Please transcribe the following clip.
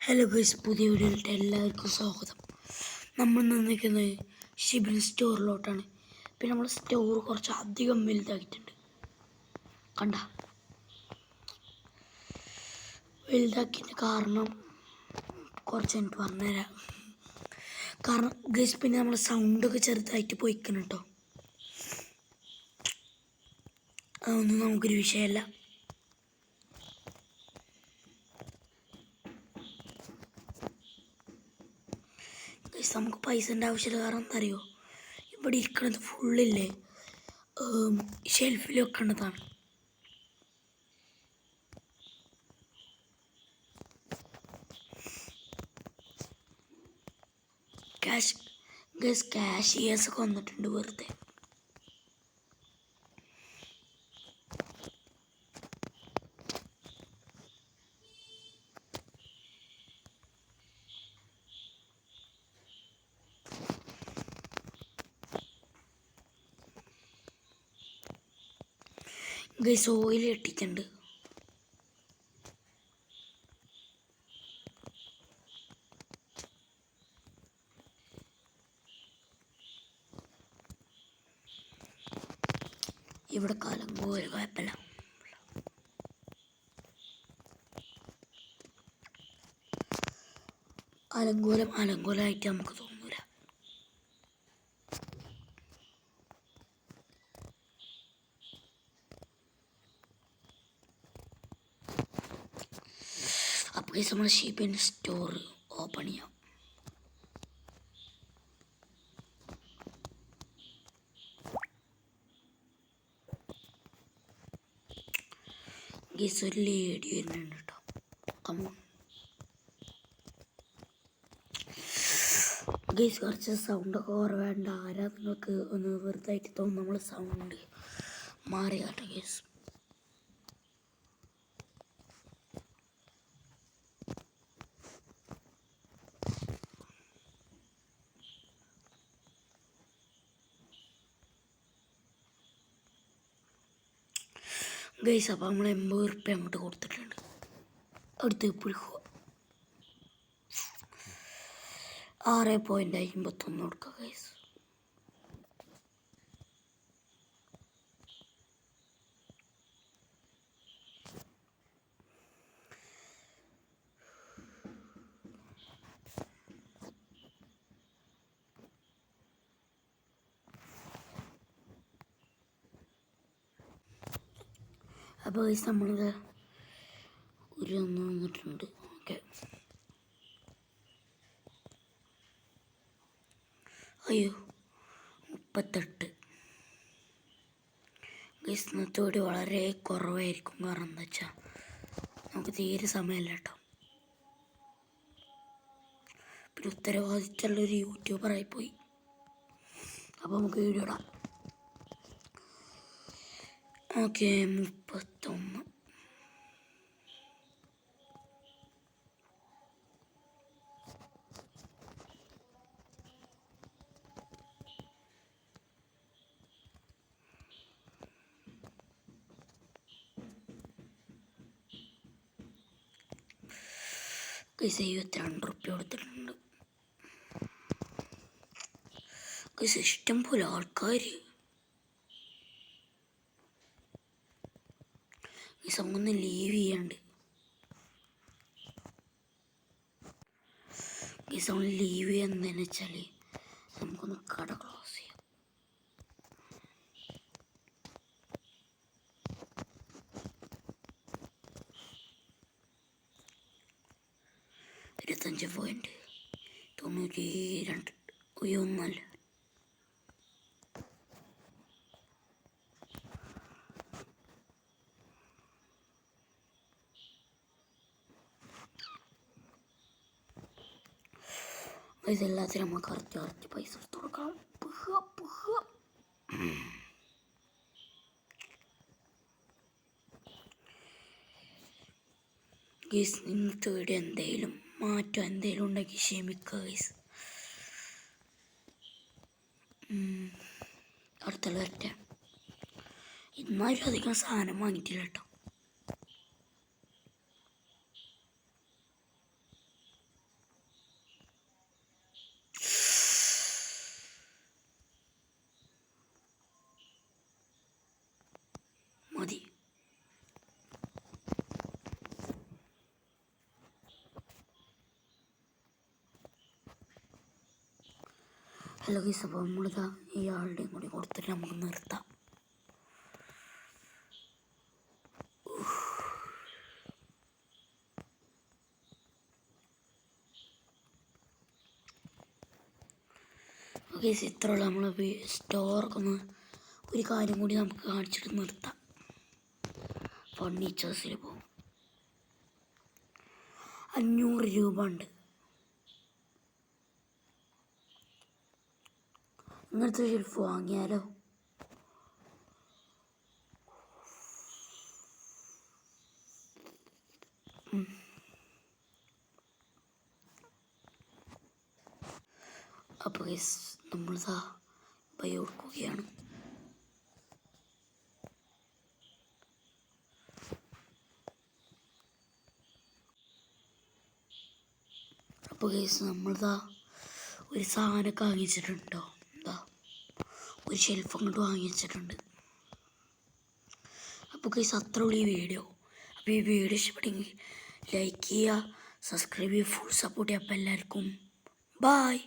Hello guys, പുതിയ വീഡിയോയിലിട്ട് എല്ലാവർക്കും സ്വാഗതം. നമ്മൾ നിൽക്കുന്നത് ഷിബിൻ സ്റ്റോറിലോട്ടാണ്. പിന്നെ നമ്മൾ സ്റ്റോർ കുറച്ച് അധികം വലുതാക്കിയിട്ടുണ്ട്. കണ്ട വലുതാക്കിയതിൻ്റെ കാരണം കുറച്ച് എനിക്ക് പറഞ്ഞുതരാം. കാരണം ഗൈസ്, പിന്നെ നമ്മൾ സൗണ്ടൊക്കെ ചെറുതായിട്ട് പോയിക്കണം കേട്ടോ. അതൊന്നും നമുക്കൊരു വിഷയമല്ല. നമുക്ക് പൈസൻ്റെ ആവശ്യമില്ല. കാരണം എന്താ അറിയോ, ഇവിടെ ഇരിക്കുന്നത് ഫുള്ളില്ലേ ഷെൽഫിൽ വെക്കേണ്ടതാണ്. കാഷിയേഴ്സ് ഒക്കെ വന്നിട്ടുണ്ട് വെറുതെ. ഗൈസ്, ഓയിൽ ഇട്ടിട്ടുണ്ട്. ഇവിടെ കലങ്കോല് കുഴപ്പമില്ല. അലങ്കോലമായിട്ട് നമുക്ക് തോന്നൂല. അപ്പോൾ നമ്മൾ ഷിബിൻ സ്റ്റോർ ഓപ്പൺ ചെയ്യാം. ഗൈസ്, ഒരു ലേഡി വരുന്നുണ്ട് കേട്ടോ. കമോൺ ഗൈസ്, കുറച്ച് സൗണ്ടൊക്കെ കുറവേണ്ട. ആരാ നിങ്ങൾക്ക് ഒന്ന് വെറുതായിട്ട് തോന്നും. നമ്മൾ സൗണ്ട് മാറി കേട്ടോ ഗൈസ്. ഗൈസ്, അപ്പോൾ നമ്മൾ 80 ഉറുപ്പ്യ അങ്ങോട്ട് കൊടുത്തിട്ടുണ്ട്. അടുത്ത് പുൽക്കുക 6.51 കൊടുക്കുക ഗൈസ്. അപ്പോൾ ഗൈസ്, നമ്മളിത് ഒരു വന്നിട്ടുണ്ട്. ഓക്കെ, അയ്യോ 38 ഗൈസ്. ഇന്നത്തെ വീഡിയോ വളരെ കുറവായിരിക്കും. കാരണം എന്താ വെച്ചാൽ നമുക്ക് തീരെ സമയമല്ല കേട്ടോ. പിന്നെ ഉത്തരവാദിത്തമുള്ളൊരു യൂട്യൂബറായിപ്പോയി. അപ്പോൾ നമുക്ക് വീഡിയോ ഇടാം. ഓക്കെ, 31. ഗൈസ്, 72 ഉറുപ്പ്യ കൊടുത്തിട്ടുണ്ട്. ഗൈസ്, ഇഷ്ടം പോലെ ആൾക്കാർ. ഗൈസ്, നമുക്കൊന്ന് ലീവ് ചെയ്യാണ്ട്. ഗൈസ്, നമ്മൾ ലീവ് ചെയ്യുന്നതെന്ന് വെച്ചാൽ നമുക്കൊന്ന് കട ക്ലോസ് ചെയ്യാം. $25.92 ഒന്നല്ല. ഇതെല്ലാത്തിനും നമുക്ക് കറക്റ്റ് പൈസ എടുത്ത് കൊടുക്കണം. ഗൈസ്, ഇന്നത്തെ വീഡിയോ എന്തെങ്കിലും മാറ്റം എന്തെങ്കിലും ഉണ്ടെങ്കിൽ ക്ഷമിക്കുക ഗൈസ്. അടുത്തുള്ള വരട്ടെ. ഇന്നാലും അധികം സാധനം വാങ്ങിയിട്ടില്ല കേട്ടോ. ഹലോ ഗൈസ്, അപ്പോൾ നമ്മളിതാ ഈ ആളുടെയും കൂടി കൊടുത്തിട്ട് നമുക്ക് നിർത്താം. ഓക്കെ, ഇത്രയുള്ള നമ്മൾ സ്റ്റോറൊക്കെ ഒന്ന് ഒരു കാര്യം കൂടി നമുക്ക് കാണിച്ചിട്ട് നിർത്താം. ഫർണിച്ചേഴ്സിൽ പോകും. 500 രൂപ ഉണ്ട്. ഇങ്ങനത്തെ ഷെൽഫ് വാങ്ങിയാലോ? അപ്പോൾ നമ്മളിതാ പൈ കൊടുക്കുകയാണ്. അപ്പോൾ നമ്മളിതാ ഒരു സാധനമൊക്കെ വാങ്ങിച്ചിട്ടുണ്ടോ? എന്താ ഒരു ഷെൽഫ് അങ്ങോട്ട് വാങ്ങി വെച്ചിട്ടുണ്ട്. അപ്പോൾ അത്ര ഉള്ളൂ ഈ വീഡിയോ. അപ്പോൾ ഈ വീഡിയോ ഇഷ്ടപ്പെട്ടെങ്കിൽ ലൈക്ക് ചെയ്യുക, സബ്സ്ക്രൈബ് ചെയ്യുക, ഫുൾ സപ്പോർട്ട് ചെയ്യുക. അപ്പോൾ എല്ലാവർക്കും ബായ്.